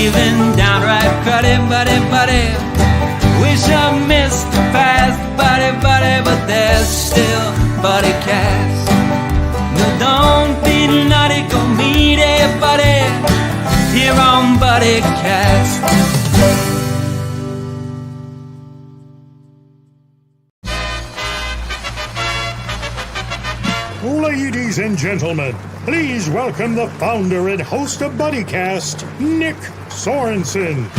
even downright cruddy, buddy. Wish I missed the past, buddy, but there's still Buddycast. No, don't be naughty, go meet everybody here on Buddycast. Ladies and gentlemen, please welcome the founder and host of Buddycast, Nick Sorensen.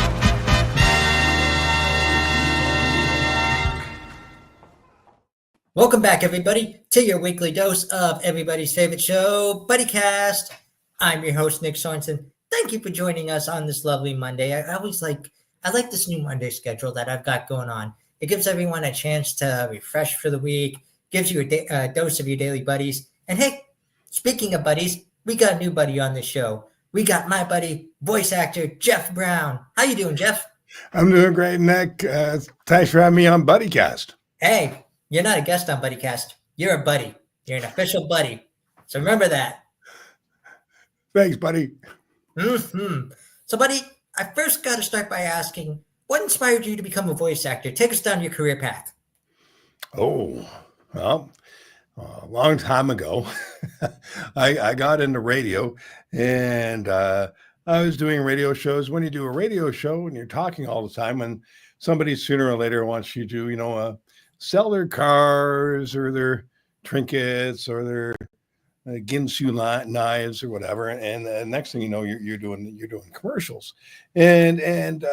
Welcome back, everybody, to your weekly dose of everybody's favorite show, Buddycast. I'm your host, Nick Sorensen. Thank you for joining us on this lovely Monday. I like this new Monday schedule that I've got going on. It gives everyone a chance to refresh for the week, gives you a dose of your daily buddies. And hey, speaking of buddies, we got a new buddy on the show. We got my buddy, voice actor Jef Brown. How you doing, Jeff? I'm doing great, Nick. Thanks for having me on Buddycast. Hey, you're not a guest on Buddycast. You're a buddy. You're an official buddy. So remember that. Thanks, buddy. So, buddy, I first got to start by asking, what inspired you to become a voice actor? Take us down your career path. Oh, well, a long time ago, I got into radio, and I was doing radio shows. When you do a radio show and you're talking all the time, and somebody sooner or later wants you to, sell their cars or their trinkets or their Ginsu knives or whatever, and the next thing you know, you're doing commercials, and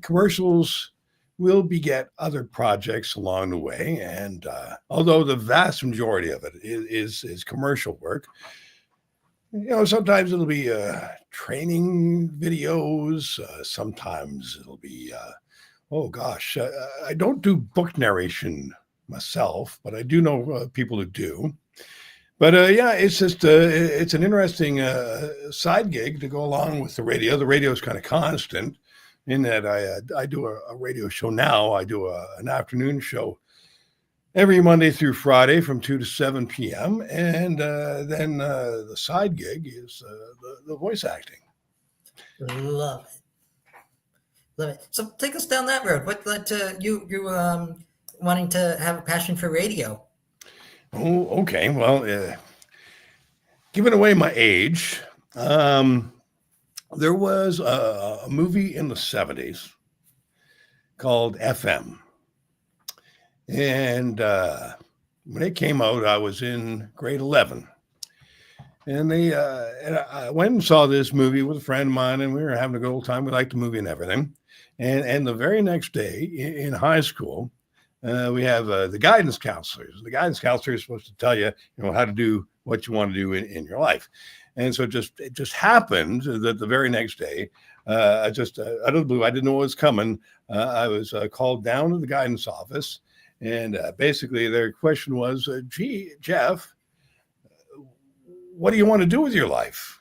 commercials will beget other projects along the way. And although the vast majority of it is commercial work, sometimes it'll be training videos. Sometimes it'll be I don't do book narration myself, but I do know people who do. But it's just it's an interesting side gig to go along with the radio. The radio is kind of constant in that I do a radio show now. I do an afternoon show every Monday through Friday from 2 to 7 p.m. And then the side gig is the voice acting. Love it. So take us down that road. What led to you wanting to have a passion for radio? Oh, okay. Well, giving away my age, there was a movie in the 70s called FM. And when it came out, I was in grade 11. And I went and saw this movie with a friend of mine, and we were having a good old time. We liked the movie and everything. And the very next day in high school, we have the guidance counselors. The guidance counselor is supposed to tell you, how to do what you want to do in your life. And so it just happened that the very next day, out of the blue, I didn't know what was coming. I was called down to the guidance office, and basically their question was, "Gee, Jeff, what do you want to do with your life?"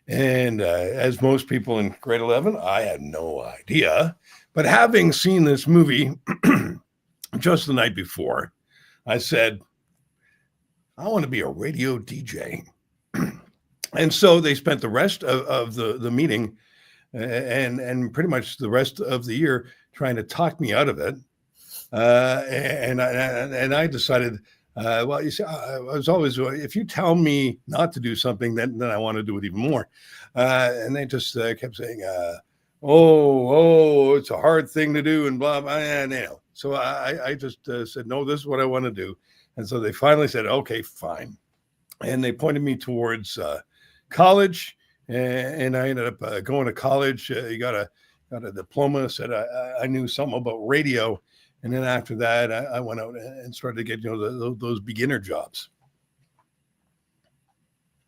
And as most people in grade 11, I had no idea. But having seen this movie just the night before, I said, I want to be a radio DJ. And so they spent the rest of the meeting and pretty much the rest of the year trying to talk me out of it. And I decided, well, you see, I was always, if you tell me not to do something, then I want to do it even more. And they just kept saying, it's a hard thing to do and blah, blah. And, so I just said, no, this is what I want to do. And so they finally said, okay, fine. And they pointed me towards college. And I ended up going to college. You got a diploma, said I knew something about radio. And then after that, I went out and started to get, those beginner jobs.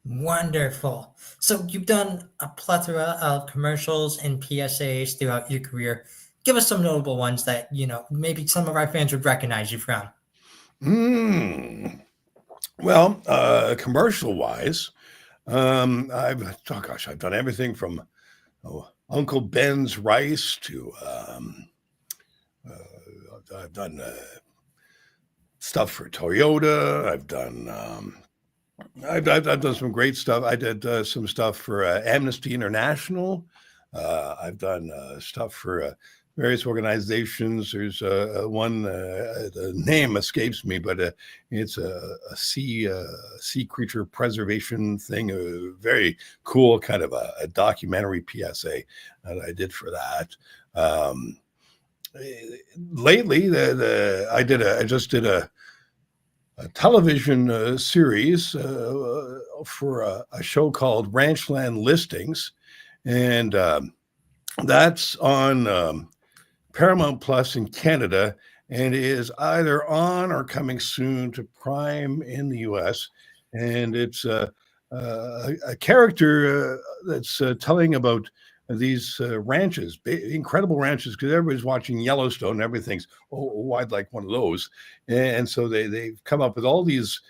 Wonderful. So you've done a plethora of commercials and PSAs throughout your career. Give us some notable ones that, maybe some of our fans would recognize you from. Well, commercial-wise, I've done everything from Uncle Ben's Rice to I've done stuff for Toyota. I've done some great stuff. I did some stuff for Amnesty International. I've done stuff for various organizations. There's one, the name escapes me, but it's a sea creature preservation thing, a very cool kind of a documentary PSA that I did for that. Lately, I just did a television series for a show called Ranchland Listings, and that's on Paramount Plus in Canada, and it is either on or coming soon to Prime in the US. And it's a character that's telling about these ranches, incredible ranches, because everybody's watching Yellowstone and everything's, oh, I'd like one of those. And so they've come up with all these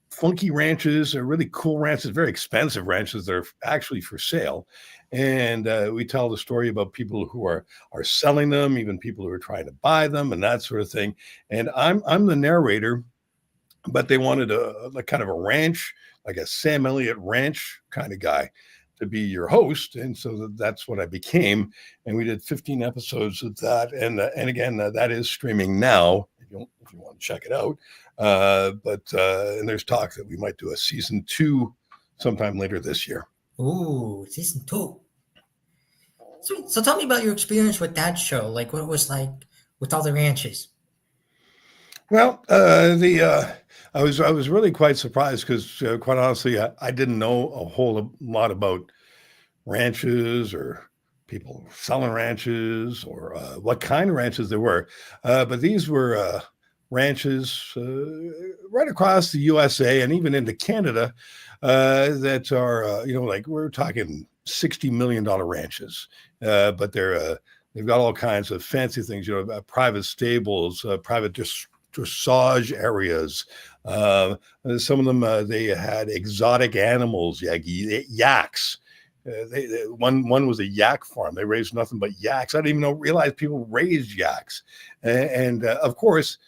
funky ranches, or really cool ranches, very expensive ranches that are actually for sale. And we tell the story about people who are selling them, even people who are trying to buy them, and that sort of thing. And I'm the narrator, but they wanted a kind of a ranch, like a Sam Elliott ranch kind of guy, to be your host. And so that's what I became. And we did 15 episodes of that. And again, that is streaming now if you want to check it out. And there's talk that we might do a season 2 sometime later this year. Ooh, season 2. So tell me about your experience with that show. Like, what it was like with all the ranches. Well, I was really quite surprised because, quite honestly, I didn't know a whole lot about ranches or people selling ranches or what kind of ranches there were. But these were ranches right across the USA and even into Canada that are, like we're talking $60 million ranches. But they've got all kinds of fancy things, private stables, private dressage areas. Some of them, they had exotic animals, yaks. One was a yak farm. They raised nothing but yaks. I didn't even realize people raised yaks. And of course,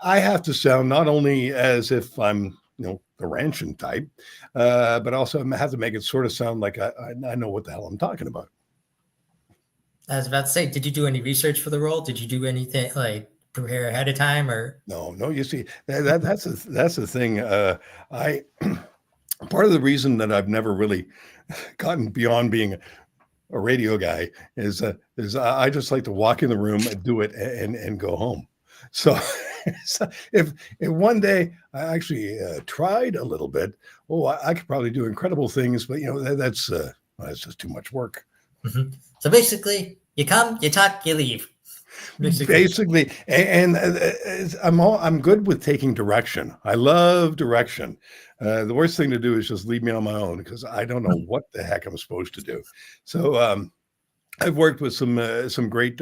I have to sound not only as if I'm, the ranching type, but also I have to make it sort of sound like I know what the hell I'm talking about. I was about to say, did you do any research for the role? Did you do anything like prepare ahead of time, or no? You see, that's the thing. I part of the reason that I've never really gotten beyond being a radio guy is I just like to walk in the room and do it and go home. So if one day I actually tried a little bit, I could probably do incredible things, but that's just too much work. Mm-hmm. So basically, you come, you talk, you leave. Basically, and I'm good with taking direction. I love direction. The worst thing to do is just leave me on my own because I don't know what the heck I'm supposed to do. So I've worked with some great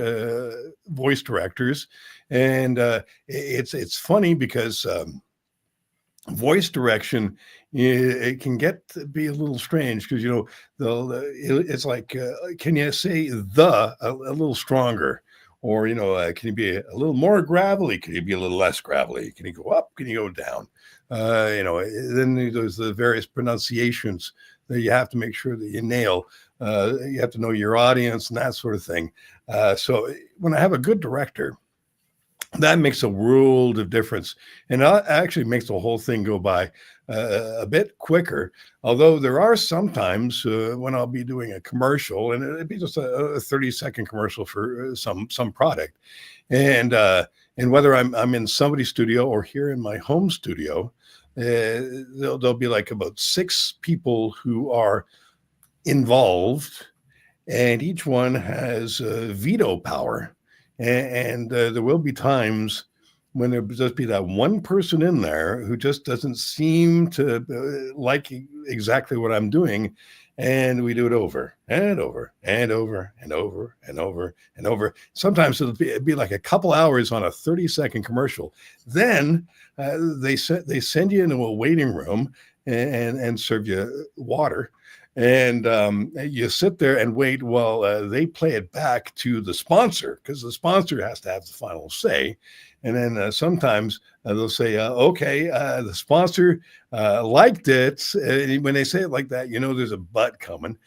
voice directors, and it's funny because voice direction, it can get to be a little strange because it's like can you say a little stronger, or can you be a little more gravelly, can you be a little less gravelly, can you go up, can you go down, then there's the various pronunciations that you have to make sure that you nail. You have to know your audience and that sort of thing. So when I have a good director, that makes a world of difference, and it actually makes the whole thing go by a bit quicker. Although there are sometimes when I'll be doing a commercial, and it'd be just a 30-second commercial for some product, and whether I'm in somebody's studio or here in my home studio, there'll be like about 6 people who are involved, and each one has veto power. And there will be times when there'll just be that one person in there who just doesn't seem to like exactly what I'm doing. And we do it over and over and over and over and over and over. Sometimes it'd be like a couple hours on a 30-second commercial. Then they send you into a waiting room and serve you water. And you sit there and wait while they play it back to the sponsor, because the sponsor has to have the final say. And then sometimes they'll say, okay, the sponsor liked it. And when they say it like that, there's a but coming.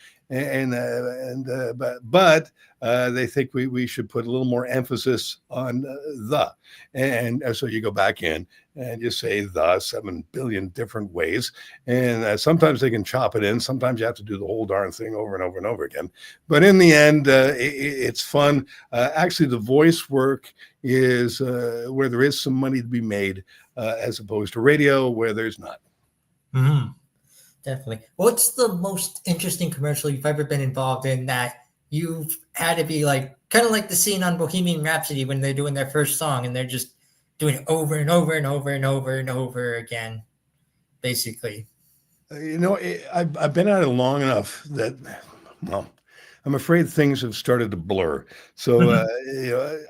But they think we should put a little more emphasis on the. And so you go back in and you say the 7 billion different ways. And sometimes they can chop it in. Sometimes you have to do the whole darn thing over and over and over again. But in the end, it's fun. Actually, the voice work is where there is some money to be made, as opposed to radio where there's not. Mm-hmm. Definitely. What's the most interesting commercial you've ever been involved in that you've had to be like, kind of like the scene on Bohemian Rhapsody when they're doing their first song and they're just doing it over and over and over and over and over again, basically? I've been at it long enough that, well, I'm afraid things have started to blur. So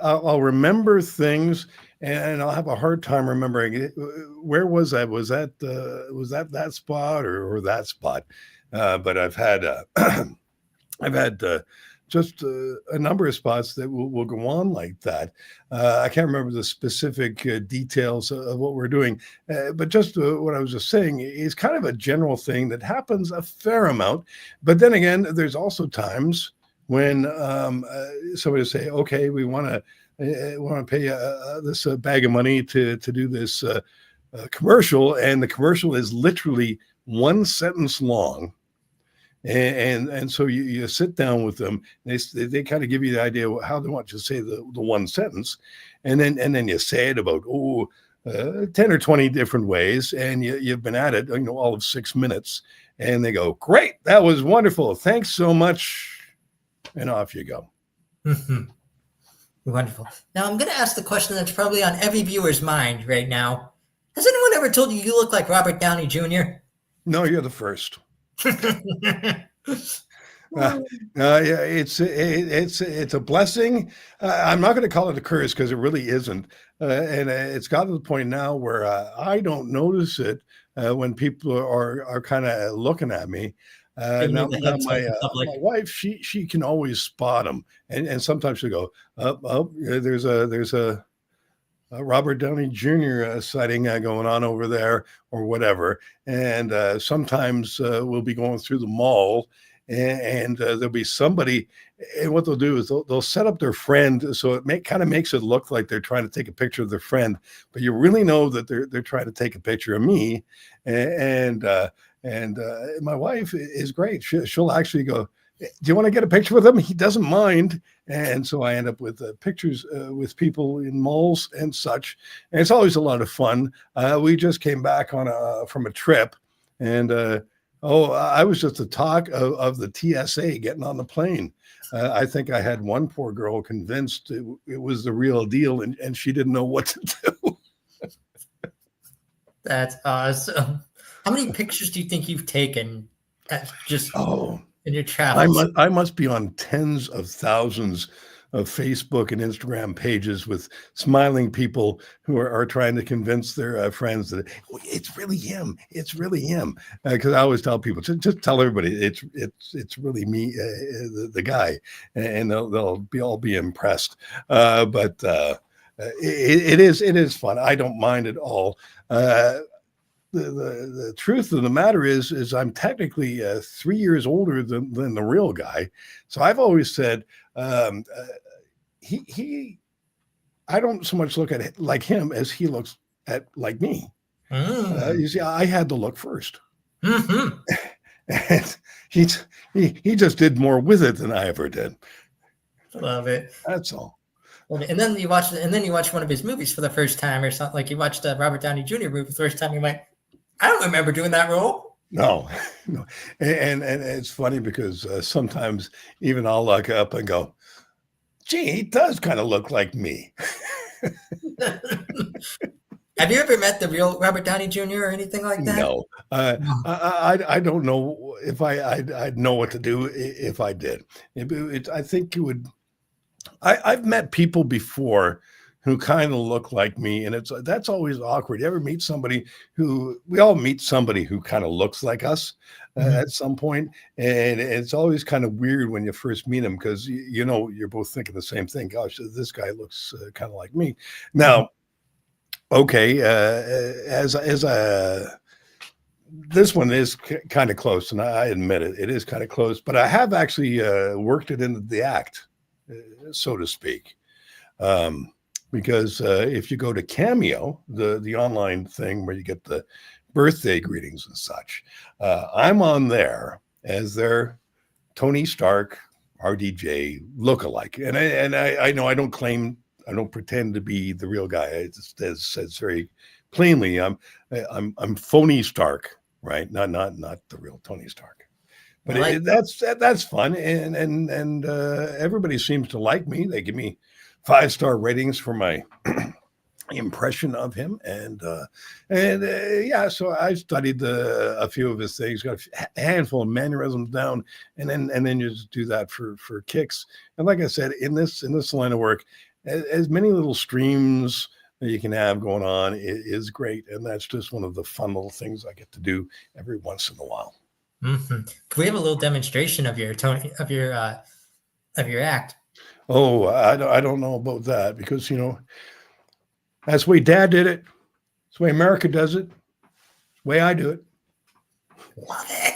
I'll remember things, and I'll have a hard time remembering it. Where was I? Was that spot or that spot? But I've had just a number of spots that will go on like that. I can't remember the specific details of what we're doing, but just what I was just saying is kind of a general thing that happens a fair amount. But then again, there's also times when somebody will say, okay, we want to pay this bag of money to do this commercial, and the commercial is literally one sentence long. And so you sit down with them. They kind of give you the idea of how they want you to say the one sentence, and then you say it about 10 or 20 different ways, and you've been at it all of 6 minutes, and they go, great, that was wonderful, thanks so much, and off you go. Mm-hmm. Wonderful. Now I'm going to ask the question that's probably on every viewer's mind right now. Has anyone ever told you look like Robert Downey Jr.? No, you're the first. Yeah, it's a blessing. I'm not going to call it a curse because it really isn't, and it's gotten to the point now where I don't notice it when people are kind of looking at me. Now my wife, she can always spot them, and sometimes she'll go, there's a Robert Downey Jr. Sighting going on over there or whatever. And sometimes we'll be going through the mall and there'll be somebody, and what they'll do is they'll set up their friend. So it kind of makes it look like they're trying to take a picture of their friend, but you really know that they're trying to take a picture of me. And my wife is great. She'll actually go, do you want to get a picture with him? He doesn't mind. And so I end up with pictures with people in malls and such. And it's always a lot of fun. We just came back from a trip, and I was just the talk of the TSA getting on the plane. I think I had one poor girl convinced it was the real deal, and she didn't know what to do. That's awesome. How many pictures do you think you've taken in your travels? I must be on tens of thousands of Facebook and Instagram pages with smiling people who are trying to convince their friends that it's really him. It's really him. Because I always tell people, just tell everybody it's really me, the guy, and they'll all be impressed. But it is fun. I don't mind at all. The truth of the matter is I'm technically 3 years older than the real guy. So I've always said I don't so much look at it like him as he looks at like me. You see, I had to look first. Mm-hmm. And he just did more with it than I ever did. Love it. That's all. And then you watch one of his movies for the first time or something. Like you watched a Robert Downey Jr. movie for the first time. You went, I don't remember doing that role. No. And it's funny because sometimes even I'll look up and go, gee, he does kind of look like me. Have you ever met the real Robert Downey Jr. or anything like that? No. I don't know if I'd know what to do if I did. I think it would. I've met people before who kind of look like me, and that's always awkward. You ever meet somebody we all meet somebody who kind of looks like us at some point, and it's always kind of weird when you first meet them because you're both thinking the same thing. Gosh, this guy looks kind of like me. Now, Okay, as a this one is kind of close, and I admit it. It is kind of close, but I have actually worked it into the act, so to speak. Because if you go to Cameo, the online thing where you get the birthday greetings and such, I'm on there as their Tony Stark RDJ lookalike, and I know I don't pretend to be the real guy. It says very plainly, I'm phony Stark, right? Not the real Tony Stark. But that's fun, and everybody seems to like me. They give me 5-star ratings for my impression of him, and yeah. So I studied a few of his things, got a handful of mannerisms down, and then you just do that for kicks. And like I said, in this line of work, as many little streams that you can have going on is great, and that's just one of the fun little things I get to do every once in a while. Mm-hmm. Can we have a little demonstration of your Tony of your act? Oh, I don't know about that, because that's the way Dad did it. It's the way America does it. It's the way I do it. Love it.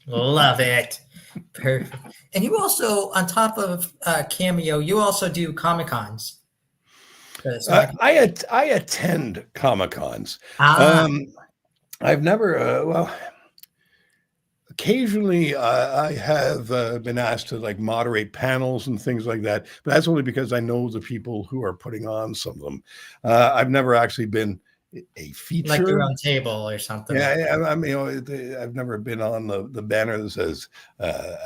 Love it. Perfect. And you also, on top of Cameo, you also do Comic-Cons. I attend Comic-Cons. I've never, occasionally I have been asked to like moderate panels and things like that, but that's only because I know the people who are putting on some of them. I've never actually been a feature, like your own table or something. Yeah, I mean, I've never been on the banner that says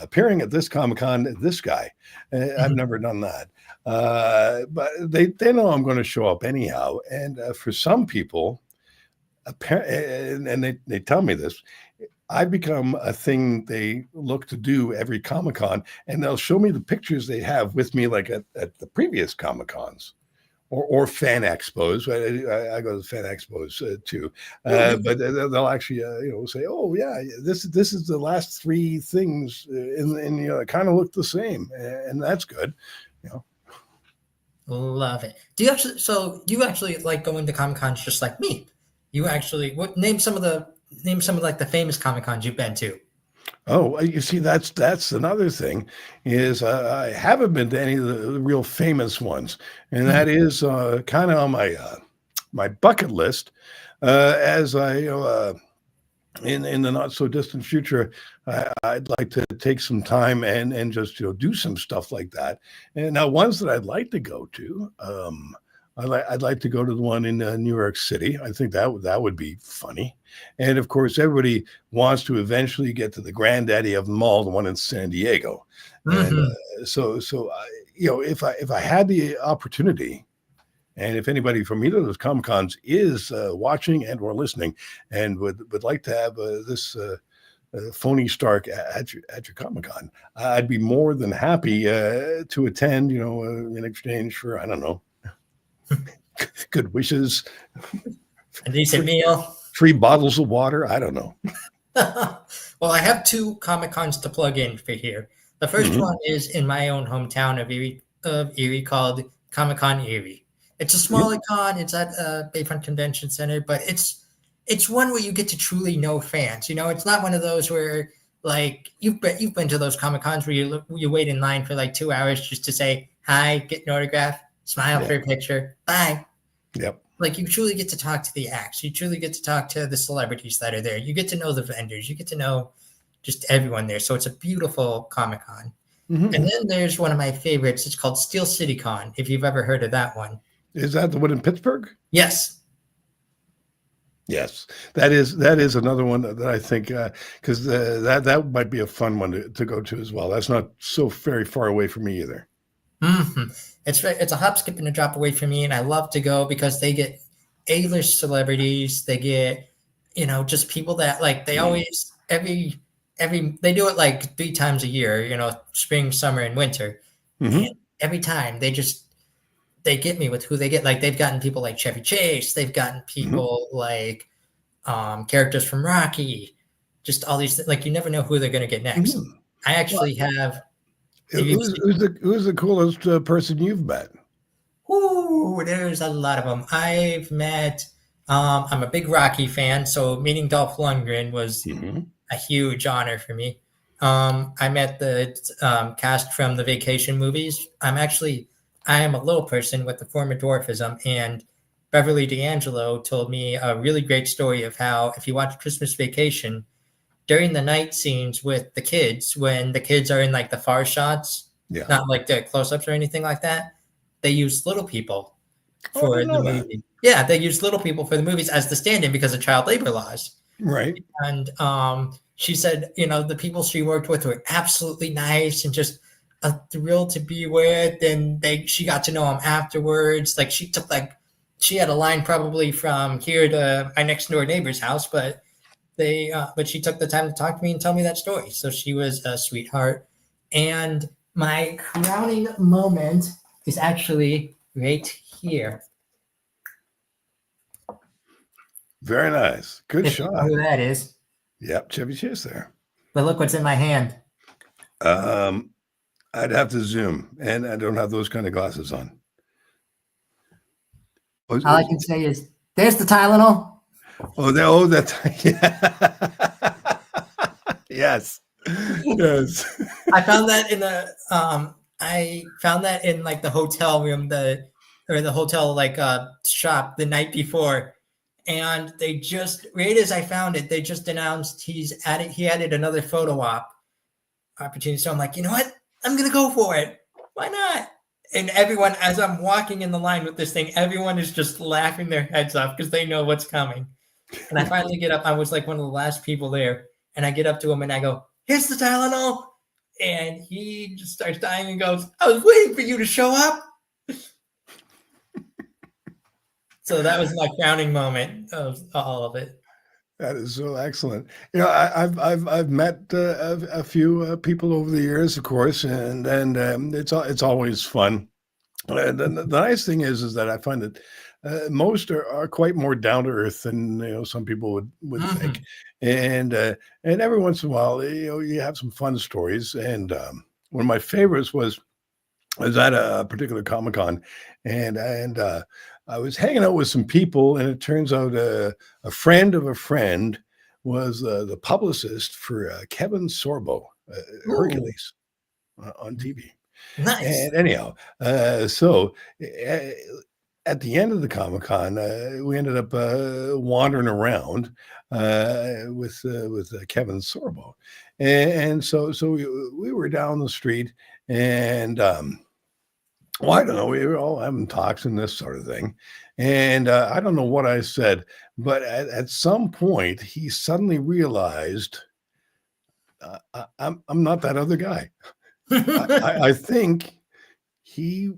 appearing at this Comic-Con, this guy. I've never done that. But they know I'm going to show up anyhow. And for some people, and they tell me this, I've become a thing they look to do every Comic-Con, and they'll show me the pictures they have with me, like at the previous Comic-Cons or fan expos. I go to fan expos too, but they'll actually say, "Oh yeah, this is the last 3 things," and kind of look the same, and that's good. Love it. Do you actually? So you actually like going to Comic-Cons just like me? You actually name some of like the famous Comic-Cons you've been to. Oh, you see, that's another thing is I haven't been to any of the real famous ones, and that is kind of on my bucket list. As I in the not so distant future, I'd like to take some time and just do some stuff like that. And now ones that I'd like to go to. I'd like to go to the one in New York City. I think that would be funny. And of course, everybody wants to eventually get to the granddaddy of them all, the one in San Diego. And so if I had the opportunity, and if anybody from either of those Comic-Cons is watching and or listening, and would like to have this phony Stark at your Comic-Con, I'd be more than happy to attend. In exchange for, I don't know, good wishes, a decent meal, 3 bottles of water. I don't know. Well, I have 2 Comic-Cons to plug in for here. The first one is in my own hometown of Erie called Comic-Con Erie. It's a smaller con. It's at Bayfront Convention Center, but it's one where you get to truly know fans. It's not one of those where like you've been to those Comic-Cons where you wait in line for like 2 hours just to say hi, get an autograph, smile for a picture, bye. Yep. Like you truly get to talk to the acts. You truly get to talk to the celebrities that are there. You get to know the vendors. You get to know just everyone there. So it's a beautiful Comic-Con. And then there's one of my favorites. It's called Steel City Con, if you've ever heard of that one. Is that the one in Pittsburgh? Yes. Yes, that is another one that I think, because that might be a fun one to go to as well. That's not so very far away from me either. It's a hop, skip, and a drop away from me, and I love to go because they get A-list celebrities. They get just people that like they always every they do it like 3 times a year. Spring, summer, and winter. And every time they get me with who they get. Like they've gotten people like Chevy Chase. They've gotten people like characters from Rocky. Just all these like you never know who they're going to get next. I actually have. Who's the coolest person you've met? Ooh, there's a lot of them. I've met I'm a big Rocky fan, so meeting Dolph Lundgren was Mhm. a huge honor for me. I met the cast from the Vacation movies. I am a little person with a form of dwarfism, and Beverly D'Angelo told me a really great story of how if you watch Christmas Vacation, during the night scenes with the kids, when the kids are in like the far shots, Yeah. not like the close-ups or anything like that, they use little people Oh, I for didn't the know that. movie. Yeah, they use little people for the movies as the stand-in because of child labor laws. Right. And she said, the people she worked with were absolutely nice and just a thrill to be with. And she got to know them afterwards. Like she had a line probably from here to my next door neighbor's house, but she took the time to talk to me and tell me that story. So she was a sweetheart. And my crowning moment is actually right here. Very nice. Good If you know shot. who that is. Yep, Chevy Chase there. But look what's in my hand. I'd have to zoom, and I don't have those kind of glasses on. All I can say is, there's the Tylenol. That's yeah. Yes. Yes. I found that in like the hotel room, the hotel like shop the night before, and they just right as I found it, they just announced he added another photo opportunity. So I'm like, you know what? I'm gonna go for it. Why not? And everyone, as I'm walking in the line with this thing, everyone is just laughing their heads off because they know what's coming. And I finally get up. I was like one of the last people there, and I get up to him and I go, "Here's the Tylenol." And he just starts dying and goes, "I was waiting for you to show up." So that was my crowning moment of all of it. That is so excellent. I've met a few people over the years, of course, and it's always fun. The nice thing is that I find that most are quite more down to earth than some people would think, and every once in a while you have some fun stories. And one of my favorites was at a particular Comic-Con, and I was hanging out with some people, and it turns out a friend of a friend was the publicist for Kevin Sorbo, Hercules, on TV. Nice. And anyhow, so at the end of the Comic-Con, we ended up wandering around with Kevin Sorbo, and so we were down the street, and well, I don't know. We were all having talks and this sort of thing. And I don't know what I said, but at some point, he suddenly realized I'm not that other guy. I think he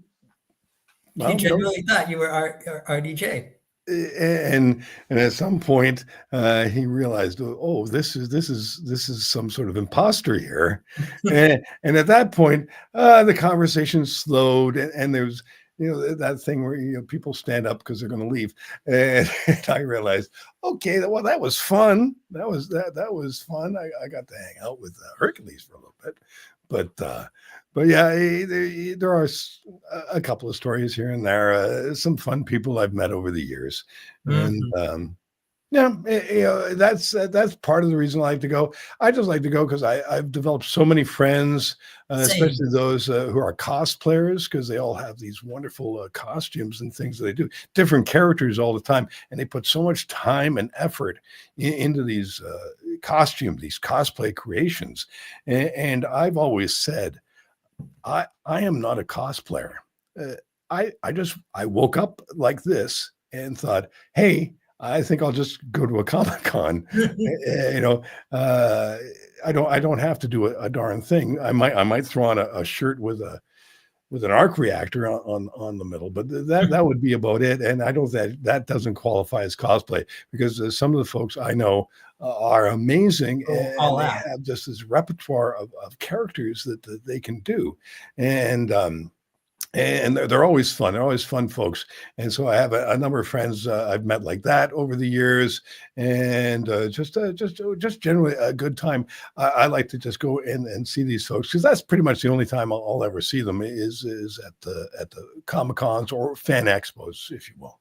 genuinely thought you were RDJ. And at some point he realized, oh, this is some sort of imposter here. and at that point the conversation slowed, and there's that thing where people stand up because they're going to leave, and I realized, okay, well, that was fun. That was fun. I got to hang out with Hercules for a little bit, but yeah, there are a couple of stories here and there. Some fun people I've met over the years, and that's part of the reason I like to go. I just like to go because I've developed so many friends, especially those who are cosplayers, because they all have these wonderful costumes and things that they do, different characters all the time, and they put so much time and effort into these costumes, these cosplay creations. And I've always said, I am not a cosplayer. I woke up like this and thought, hey, I think I'll just go to a Comic-Con. I don't have to do a darn thing. I might throw on a shirt with an arc reactor on the middle, but that would be about it. And I don't that doesn't qualify as cosplay, because some of the folks I know are amazing, and they have just this repertoire of characters that they can do, and they're always fun. They're always fun folks. And so I have a number of friends I've met like that over the years, and just generally a good time. I like to just go in and see these folks, because that's pretty much the only time I'll ever see them is at the Comic-Cons or fan expos, if you will.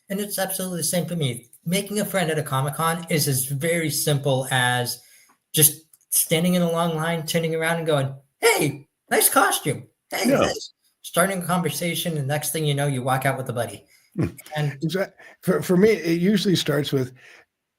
And it's absolutely the same for me. Making a friend at a Comic-Con is as very simple as just standing in a long line, turning around and going, "Hey, nice costume. Hey, Yeah. this." Starting a conversation, and next thing you know, you walk out with a buddy. And Exactly. For me, it usually starts with,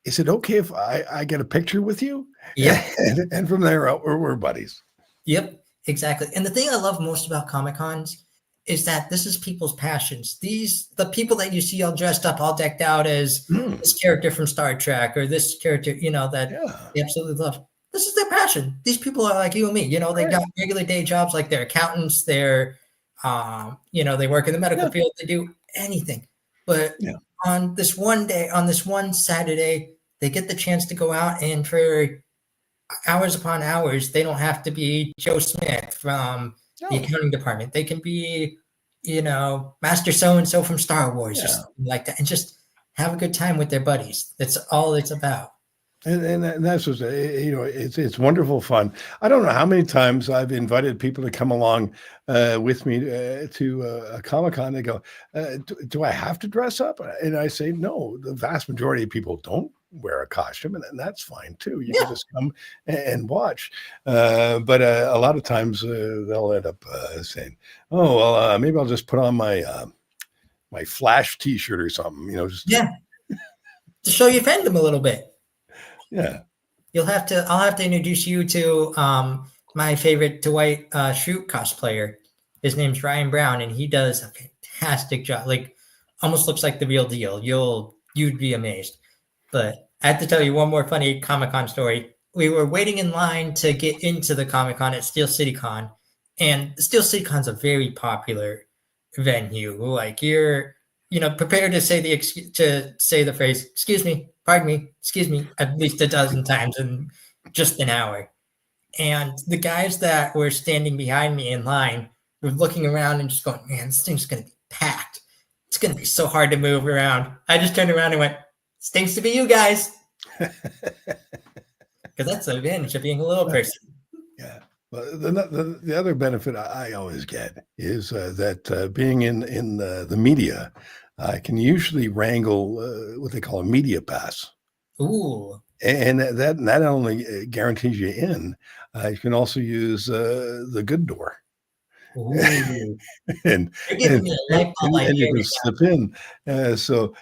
"Is it okay if I get a picture with you?" yep, And from there out, we're buddies. yep, exactly. And the thing I love most about Comic-Cons is that this is people's passions. The people that you see all dressed up, all decked out as Mm, this character from Star Trek or this character, that yeah. they absolutely love. This is their passion. These people are like you and me. They Right. got regular day jobs, like they're accountants. They work in the medical Yeah. field. They do anything. But Yeah. on this one day, on this one Saturday, they get the chance to go out, and for hours upon hours, they don't have to be Joe Smith from the No. accounting department. They can be, Master So and so from Star Wars or Yeah. something like that, and just have a good time with their buddies. That's all it's about. And that's what's, it's wonderful fun. I don't know how many times I've invited people to come along with me to a Comic Con. They go, do I have to dress up? And I say, no. The vast majority of people don't wear a costume, and that's fine too. You Yeah. can just come and watch. But a lot of times they'll end up saying, "Oh, well, maybe I'll just put on my Flash T-shirt or something." Just Yeah, to show your fandom a little bit. yeah. I'll have to introduce you to my favorite Dwight Schrute cosplayer. His name's Ryan Brown, and he does a fantastic job. Like, almost looks like the real deal. You'd be amazed. But I have to tell you one more funny Comic-Con story. We were waiting in line to get into the Comic-Con at Steel City Con, and Steel City Con's a very popular venue. Like, you're prepared to say the phrase, "Excuse me, pardon me, excuse me," at least a dozen times in just an hour. And the guys that were standing behind me in line were looking around and just going, "Man, this thing's going to be packed. It's going to be so hard to move around." I just turned around and went, "Stinks to be you guys." Because that's the advantage of being a little person. Yeah. Well, the other benefit I always get is that being in the media, I can usually wrangle what they call a media pass. Ooh. And that not only guarantees you in, you can also use the good door. Ooh. and You're giving me a light bulb and you idea can right slip in. So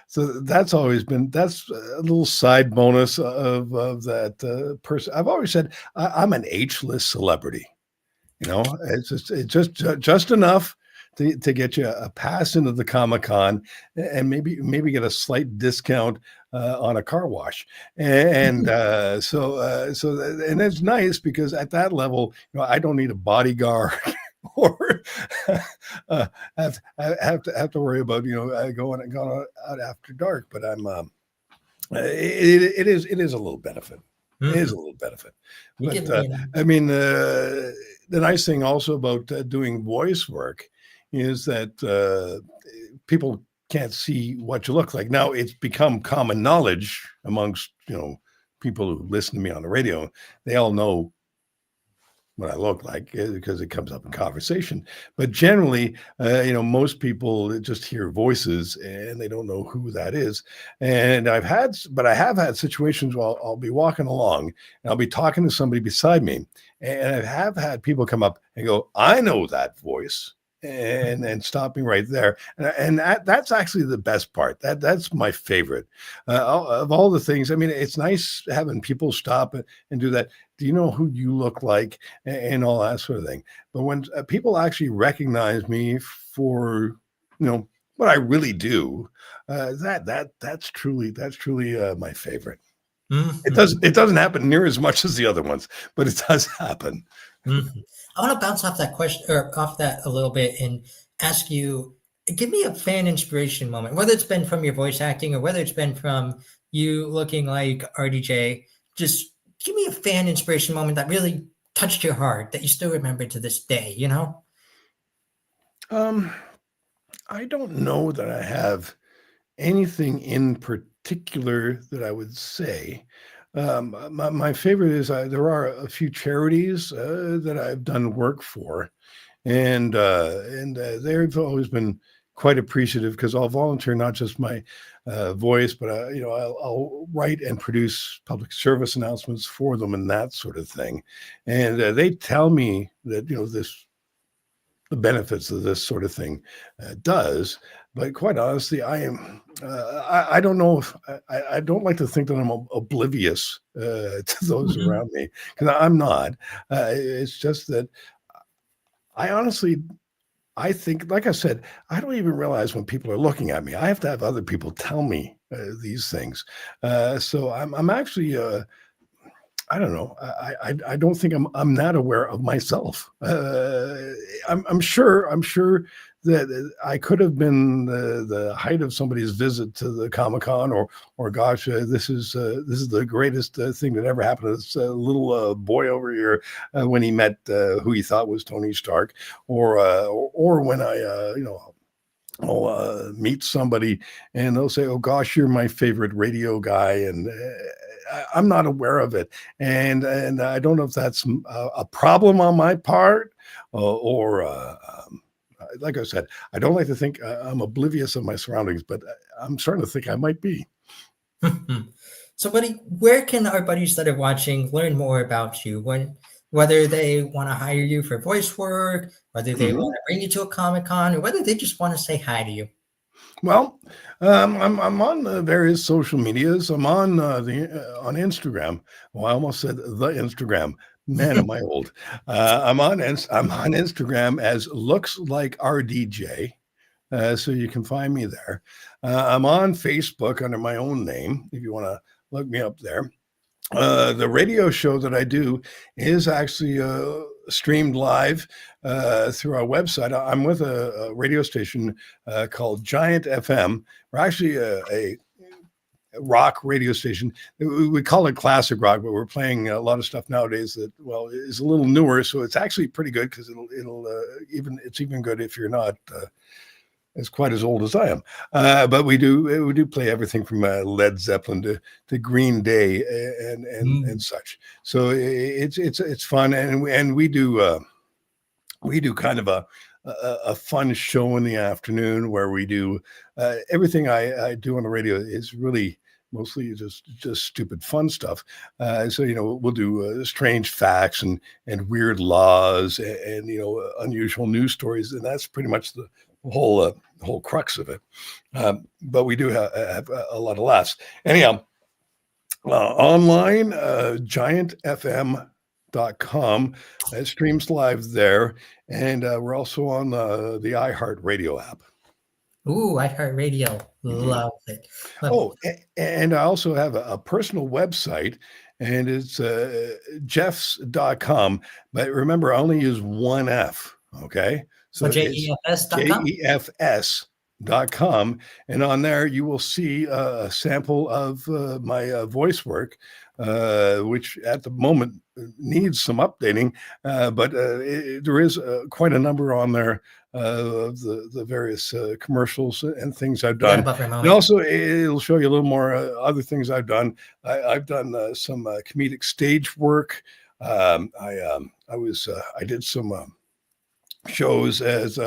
that's always been that's a little side bonus of that person. I've always said I'm an H-list celebrity. It's just enough to get you a pass into the Comic-Con and maybe get a slight discount on a car wash. And and it's nice because at that level, I don't need a bodyguard or have to worry about going out after dark. But it is a little benefit. now. It is a little benefit. You But give me I mean, the nice thing also about doing voice work is that people can't see what you look like. Now it's become common knowledge amongst people who listen to me on the radio. They all know what I look like because it comes up in conversation. But generally, most people just hear voices and they don't know who that is. And I have had situations where I'll be walking along and I'll be talking to somebody beside me, and I have had people come up and go, "I know that voice." And stop me right there, and that's actually the best part. That's my favorite of all the things. I mean, it's nice having people stop and do that. Do you know who you look like, and all that sort of thing. But when people actually recognize me for what I really do, that's truly my favorite. It doesn't happen near as much as the other ones, but it does happen. Mhm. I want to bounce off that question or off that a little bit and ask you, give me a fan inspiration moment, whether it's been from your voice acting or whether it's been from you looking like RDJ. Just give me a fan inspiration moment that really touched your heart that you still remember to this day, I don't know that I have anything in particular that I would say. My favorite is there are a few charities that I've done work for, and they've always been quite appreciative because I'll volunteer not just my voice, but I'll write and produce public service announcements for them and that sort of thing. And they tell me that the benefits of this sort of thing does. But quite honestly, I don't know if I don't like to think that I'm oblivious to those around me, because I'm not. It's just that I honestly, I think, like I said, I don't even realize when people are looking at me. I have to have other people tell me these things. So I'm actually I don't know. I don't think I'm not aware of myself. I'm sure that I could have been the height of somebody's visit to the Comic-Con, or gosh, this is the greatest thing that ever happened to this little boy over here when he met who he thought was Tony Stark, or when I'll meet somebody and they'll say, "Oh gosh, you're my favorite radio guy," and I'm not aware of it, and I don't know if that's a problem on my part, or like I said, I don't like to think I'm oblivious of my surroundings, but I'm starting to think I might be. So, buddy, where can our buddies that are watching learn more about you? Whether they want to hire you for voice work, whether they want to bring you to a Comic-Con, or whether they just want to say hi to you. Well, I'm on the various social medias. I'm on on Instagram. Well, I almost said the Instagram. Man, am I old? I'm on Instagram as looks like RDJ. So you can find me there. I'm on Facebook under my own name if you want to look me up there. The radio show that I do is actually streamed live through our website. I'm with a radio station called Giant FM. We're actually a rock radio station. We call it classic rock, but we're playing a lot of stuff nowadays that, well, is a little newer. So it's actually pretty good because it's even good if you're not as quite as old as I am. But we do play everything from Led Zeppelin to Green Day and such. So it's fun, and we do kind of a fun show in the afternoon where we do everything I do on the radio is really mostly just stupid fun stuff. So we'll do strange facts and weird laws and unusual news stories, and that's pretty much the whole crux of it. But we do have a lot of laughs. Anyhow, online, giantfm.com. It streams live there, and we're also on the iHeartRadio app. Ooh, iHeartRadio. Love it. And I also have a personal website, and it's jefs.com. But remember, I only use one F, okay? So JEFS.com? JEFS.com. And on there, you will see a sample of my voice work, which at the moment needs some updating. But there is quite a number on there of the various commercials and things I've done. And also, it'll show you a little more other things I've done. I've done some comedic stage work. I did some shows as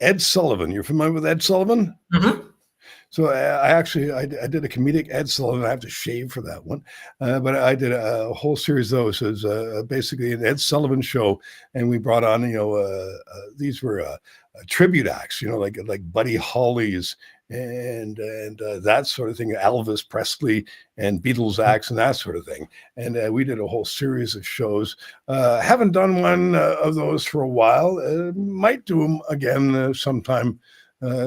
Ed Sullivan. You're familiar with Ed Sullivan? Mm-hmm. So I did a comedic Ed Sullivan. I have to shave for that one, but I did a whole series of those. It was basically an Ed Sullivan show, and we brought on these were tribute acts, like Buddy Holly's and that sort of thing, Elvis Presley and Beatles acts and that sort of thing. And we did a whole series of shows. Haven't done one of those for a while. Might do them again sometime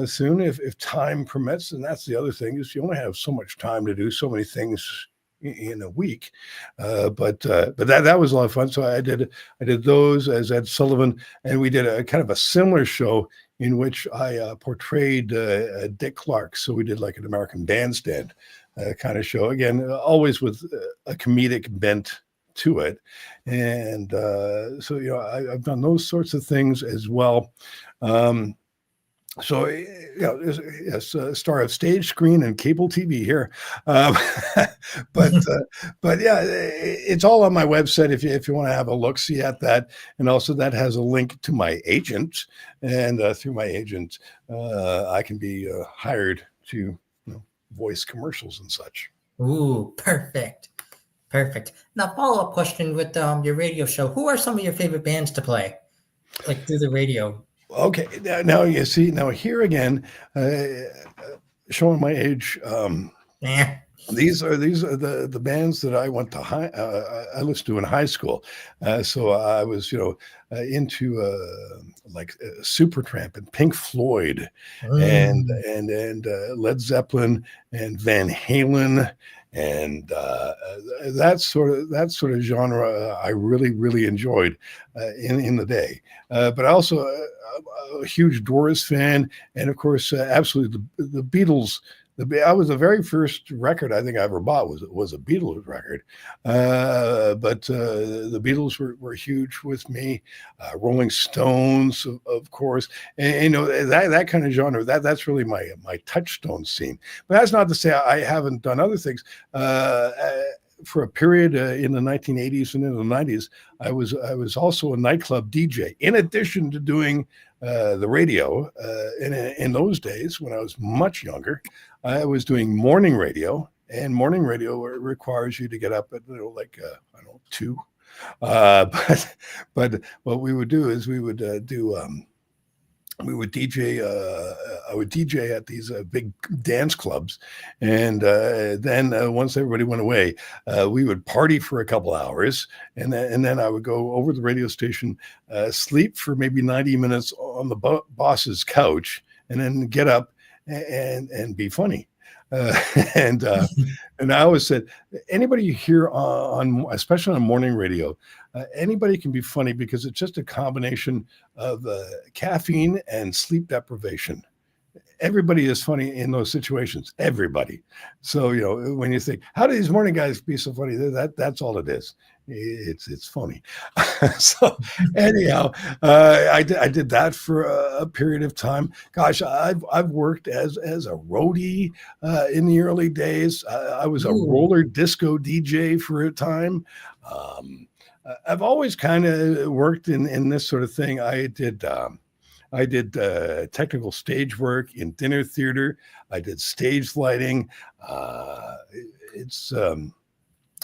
soon if time permits. And that's the other thing, is you only have so much time to do so many things in a week. But that was a lot of fun. So I did those as Ed Sullivan, and we did a kind of a similar show in which I portrayed Dick Clark. So we did like an American Bandstand kind of show, again, always with a comedic bent to it. And so I've done those sorts of things as well. So, yes, star of stage, screen, and cable TV here. Um, but but yeah, it's all on my website if you want to have a look see at that, and also that has a link to my agent, and through my agent, I can be hired to voice commercials and such. Ooh, perfect. Perfect. Now, follow-up question with your radio show. Who are some of your favorite bands to play, like through the radio? Okay, now you see, now here again, showing my age. Yeah. These are the bands that I went to I listened to in high school. So I was into like Supertramp and Pink Floyd and Mm. Led Zeppelin and Van Halen and that sort of genre I really enjoyed in the day. But also a huge Doors fan, and of course absolutely the Beatles. I was the very first record I think I ever bought was a Beatles record, but the Beatles were huge with me. Rolling Stones, of course, and that kind of genre. That's really my touchstone scene. But that's not to say I haven't done other things. For a period in the 1980s and in the 90s, I was also a nightclub DJ. In addition to doing the radio, in those days when I was much younger, I was doing morning radio, and morning radio requires you to get up at I don't know 2. But what we would do is we would we would DJ. I would DJ at these big dance clubs, and then once everybody went away, we would party for a couple hours, and then I would go over to the radio station, sleep for maybe 90 minutes on the boss's couch, and then get up and be funny. Uh, and and I always said, anybody you hear on especially on morning radio, anybody can be funny because it's just a combination of caffeine and sleep deprivation. Everybody is funny in those situations. Everybody. So when you think, how do these morning guys be so funny? That's all it is. It's funny. So anyhow, I did that for a period of time. Gosh, I've worked as a roadie in the early days. I was a roller disco DJ for a time. I've always kind of worked in this sort of thing. I did technical stage work in dinner theater. I did stage lighting.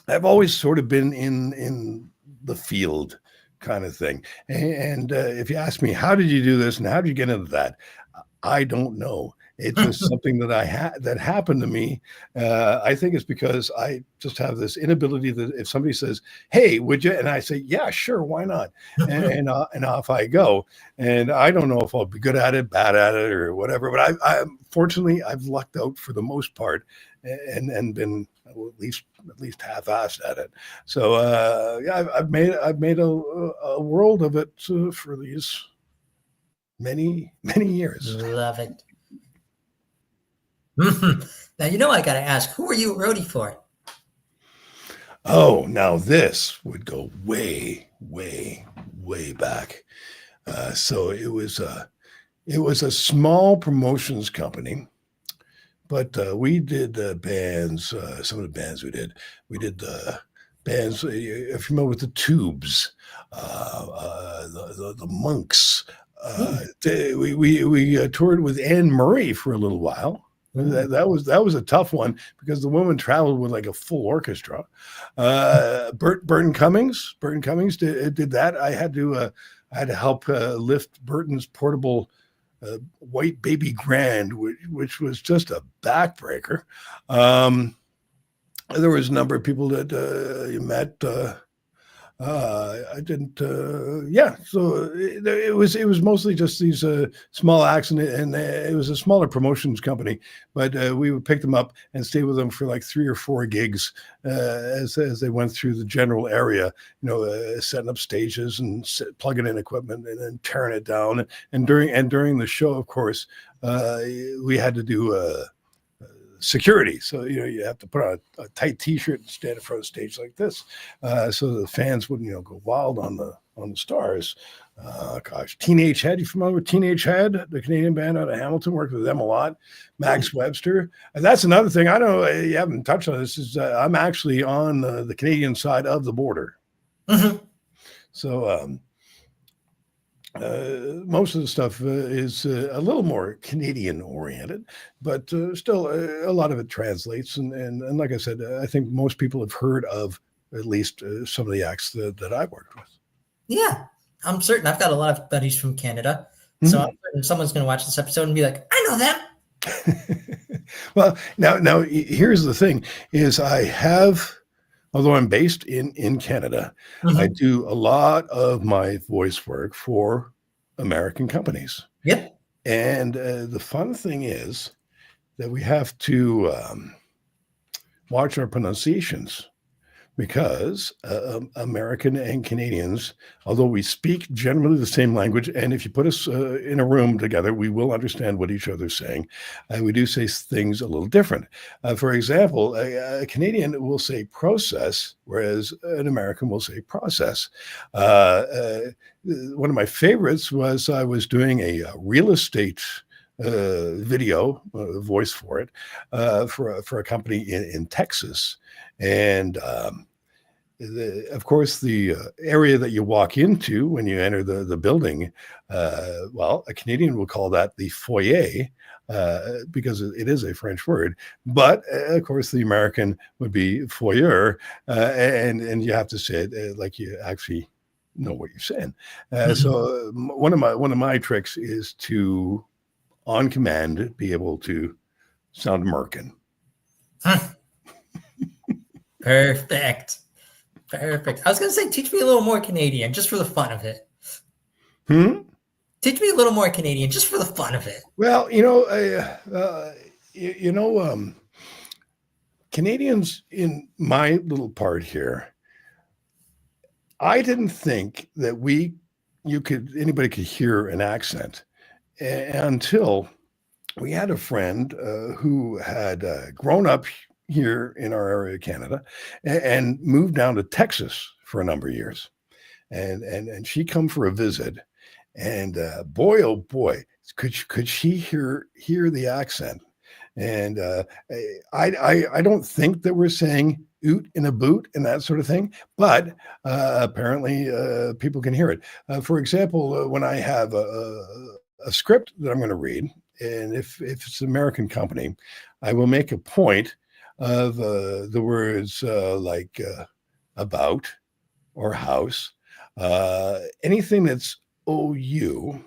I've always sort of been in the field kind of thing. And if you ask me, how did you do this and how did you get into that? I don't know. It's just something that that happened to me. I think it's because I just have this inability that if somebody says, "Hey, would you?" and I say, "Yeah, sure, why not?" and off I go. And I don't know if I'll be good at it, bad at it, or whatever. But I fortunately I've lucked out for the most part, and been at least half-assed at it. So yeah, I've made a world of it for these many years. Love it. Now, I got to ask, who are you a roadie for? Oh, now this would go way back. So it was a small promotions company, but we did bands. Some of the bands we did bands. If you're familiar with the Tubes, the Monks. We toured with Anne Murray for a little while. That was a tough one because the woman traveled with like a full orchestra. Burton Cummings did that. I had to help lift Burton's portable white baby grand, which was just a backbreaker. There was a number of people that you met. I didn't. Yeah, so it was mostly just these small acts, and it was a smaller promotions company. But we would pick them up and stay with them for like 3 or 4 gigs as they went through the general area. Setting up stages and plugging in equipment and then tearing it down. And during the show, of course, we had to do security. So, you have to put on a tight t-shirt and stand in front of the stage like this. So the fans wouldn't, go wild on the stars. Teenage Head. You familiar with Teenage Head? The Canadian band out of Hamilton, worked with them a lot. Max Webster. And that's another thing. I don't know, you haven't touched on this. Is I'm actually on the Canadian side of the border. Mm-hmm. So most of the stuff is a little more Canadian oriented, but still a lot of it translates. And like I said, I think most people have heard of at least some of the acts that I've worked with. Yeah, I'm certain. I've got a lot of buddies from Canada. So I'm certain someone's going to watch this episode and be like, I know them. Well, now here's the thing is although I'm based in Canada, I do a lot of my voice work for American companies. Yep. And the fun thing is that we have to watch our pronunciations because American and Canadians, although we speak generally the same language, and if you put us in a room together, we will understand what each other's saying. We do say things a little different. For example, a Canadian will say process, whereas an American will say process. One of my favorites was I was doing a real estate video voice for it for a company in Texas. And of course, the area that you walk into when you enter the building, a Canadian will call that the foyer because it is a French word. But of course, the American would be foyer, and you have to say it like you actually know what you're saying. So one of my tricks is to, on command, be able to sound American. Perfect. I was going to say, teach me a little more Canadian just for the fun of it. Teach me a little more Canadian just for the fun of it. Well, Canadians in my little part here, I didn't think that anybody could hear an accent until we had a friend who had grown up here in our area of Canada and moved down to Texas for a number of years. And she come for a visit, and boy, oh boy, could she hear the accent. And I don't think that we're saying oot in a boot and that sort of thing, but apparently people can hear it. For example, when I have a script that I'm going to read, and if it's an American company, I will make a point of the words like about or house, anything that's OU.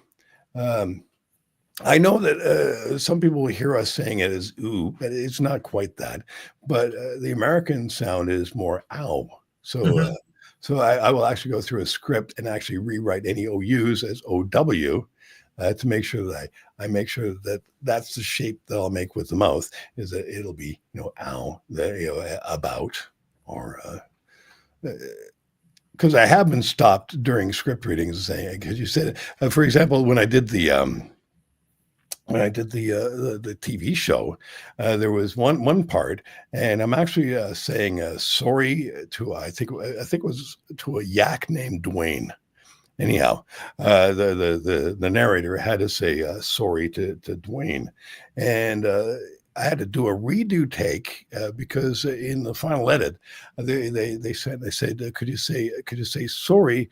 I know that some people will hear us saying it as ooh, but it's not quite that. But the American sound is more ow. So so I will actually go through a script and actually rewrite any OUs as OW. To make sure that I make sure that that's the shape that I'll make with the mouth, is that it'll be, ow, about, or because I have been stopped during script readings saying, because you said, for example, when I did the TV show, there was one part, and I'm actually saying sorry to I think it was to a yak named Dwayne. Anyhow, the narrator had to say sorry to Dwayne, and I had to do a redo take because in the final edit, they said could you say sorry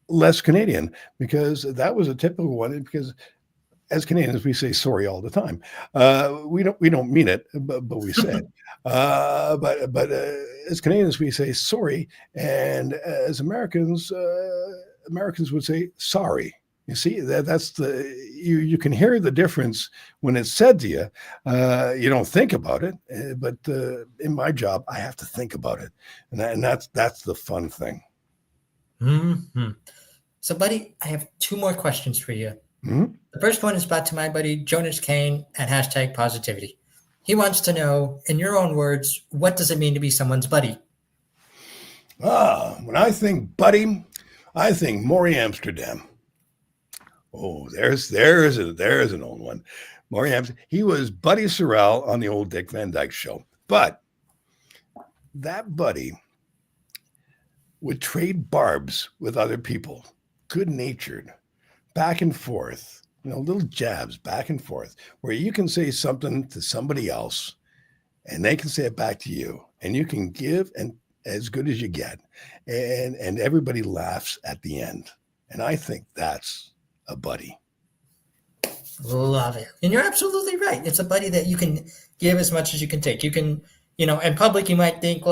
less Canadian, because that was a typical one, because as Canadians we say sorry all the time. We don't mean it, but we say it. But as Canadians we say sorry, and as Americans would say sorry. You see, that's you can hear the difference when it's said to you. You don't think about it, but in my job, I have to think about it, and that's the fun thing. So, buddy, I have two more questions for you. The first one is brought to my buddy Jonas Kane at #positivity. He wants to know, in your own words, what does it mean to be someone's buddy? When I think buddy, I think Maury Amsterdam. Oh, there's an old one. Maury Hampton. He was Buddy Sorrell on the old Dick Van Dyke Show. But that Buddy would trade barbs with other people, good-natured, back and forth, little jabs back and forth, where you can say something to somebody else and they can say it back to you, and you can give and as good as you get, and everybody laughs at the end. And I think that's a buddy. Love it. And you're absolutely right. It's a buddy that you can give as much as you can take. You can, in public, you might think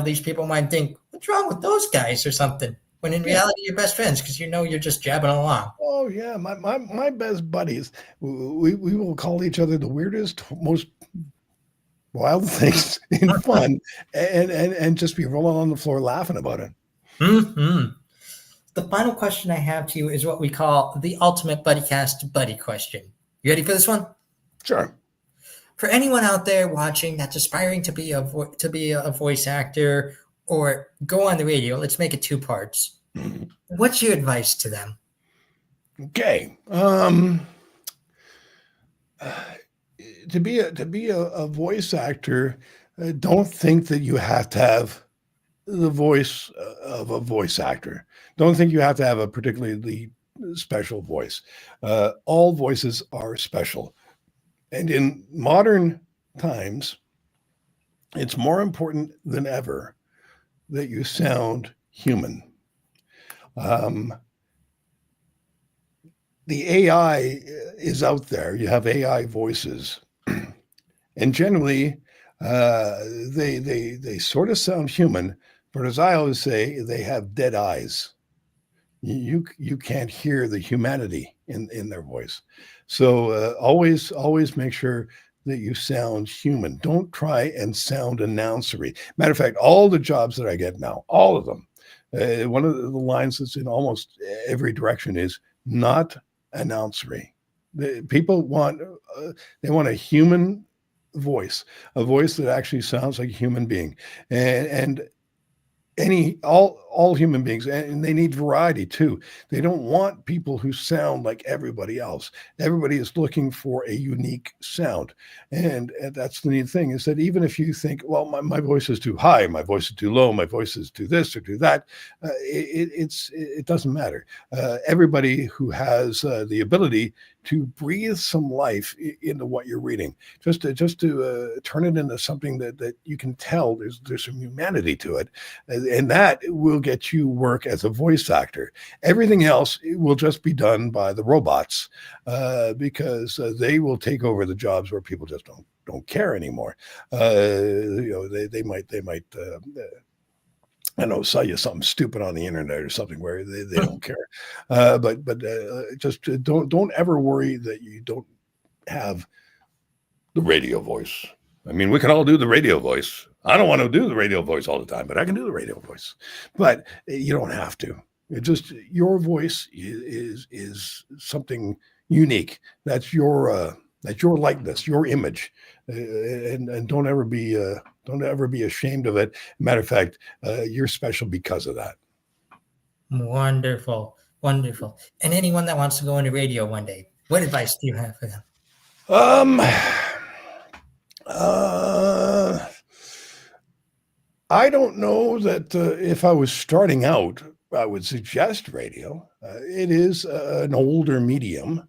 these people might think, what's wrong with those guys or something? When in reality, you're best friends because you're just jabbing along. Oh, yeah. My best buddies, we will call each other the weirdest, most wild things in fun and just be rolling on the floor laughing about it. Mm-hmm. The final question I have to you is what we call the ultimate Buddycast buddy question. You ready for this one? Sure. For anyone out there watching that's aspiring to be a voice actor or go on the radio, let's make it 2 parts. What's your advice to them? Okay. To be a voice actor, don't think that you have to have the voice of a voice actor. Don't think you have to have a particularly special voice. All voices are special. And in modern times, it's more important than ever that you sound human. The AI is out there. You have AI voices. And generally, they sort of sound human, but as I always say, they have dead eyes. You can't hear the humanity in their voice. So always make sure that you sound human. Don't try and sound announcery. Matter of fact, all the jobs that I get now, all of them, one of the lines that's in almost every direction is not announcery. People want they want a human voice, a voice that actually sounds like a human being, and all human beings, and they need variety too. They don't want people who sound like everybody else. Everybody is looking for a unique sound, and that's the neat thing is that even if you think, well, my voice is too high, my voice is too low, my voice is too this or too that, it doesn't matter. Everybody who has the ability to breathe some life into what you're reading, just to turn it into something that you can tell there's some humanity to it, and that will get you work as a voice actor. Everything else will just be done by the robots because they will take over the jobs where people just don't care anymore. They might I don't know, sell you something stupid on the internet or something where they don't care. But just don't ever worry that you don't have the radio voice. I mean, we can all do the radio voice. I don't want to do the radio voice all the time, but I can do the radio voice. But you don't have to. It just your voice is something unique. That's your likeness, your image, and don't ever be ashamed of it. Matter of fact, you're special because of that. Wonderful. And anyone that wants to go into radio one day, what advice do you have for them? I don't know that if I was starting out, I would suggest radio. It is an older medium.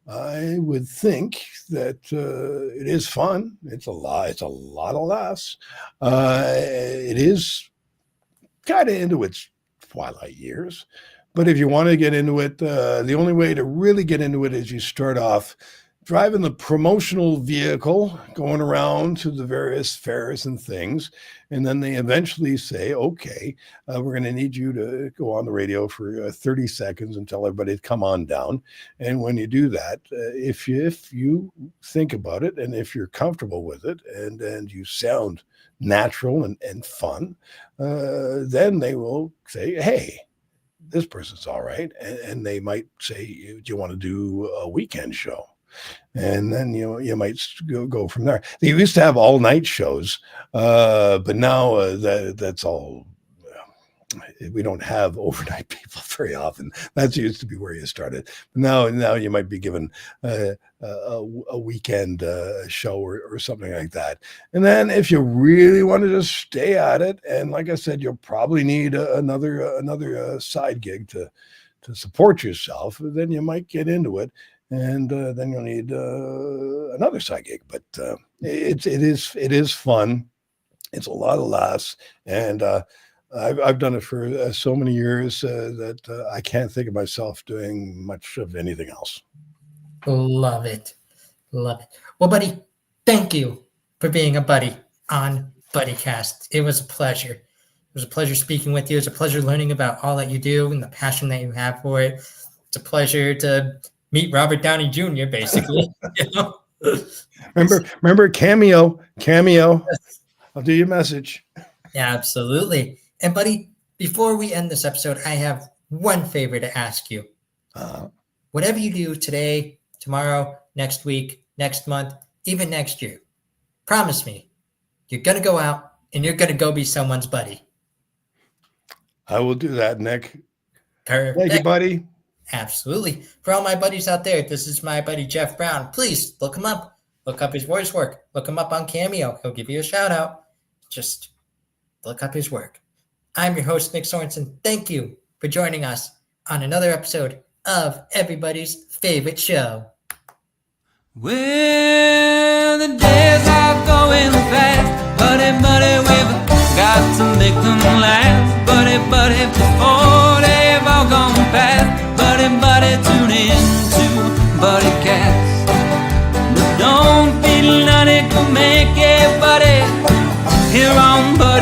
I would think that it is fun. It's a lot of laughs. It is kind of into its twilight years. But if you want to get into it, the only way to really get into it is you start off driving the promotional vehicle, going around to the various fairs and things. And then they eventually say, okay, we're going to need you to go on the radio for 30 seconds and tell everybody to come on down. And when you do that, if you think about it, and if you're comfortable with it, and you sound natural and fun, then they will say, hey, this person's all right. And they might say, do you want to do a weekend show? And then you might go from there. They used to have all night shows, but now that's all we don't have overnight people very often. That used to be where you started. Now you might be given a weekend show or something like that. And then if you really wanted to stay at it, and like I said, you'll probably need another side gig to support yourself. Then you might get into it, and then you'll need another side gig. But it is fun. It's a lot of laughs, and I've done it for so many years that I can't think of myself doing much of anything else. Love it. Love it. Well, buddy, thank you for being a buddy on Buddycast. It was a pleasure. It was a pleasure speaking with you. It's a pleasure learning about all that you do and the passion that you have for it. It's a pleasure to meet Robert Downey Jr., basically. You know? Remember Cameo. I'll do your message. Yeah, absolutely. And buddy, before we end this episode, I have one favor to ask you. Whatever you do today, tomorrow, next week, next month, even next year, promise me you're going to go out and you're going to go be someone's buddy. I will do that, Nick. Perfect. Thank you, buddy. Absolutely. For all my buddies out there, this is my buddy Jef Brown. Please look him up. Look up his voice work. Look him up on Cameo. He'll give you a shout out. Just look up his work. I'm your host, Nick Sorensen. Thank you for joining us on another episode of everybody's favorite show. Well, the days are going fast, buddy, we've got to make them last, buddy, before they've all gone past, buddy, tune in to Buddycast. But don't be none, it can make it, buddy, here on Buddy.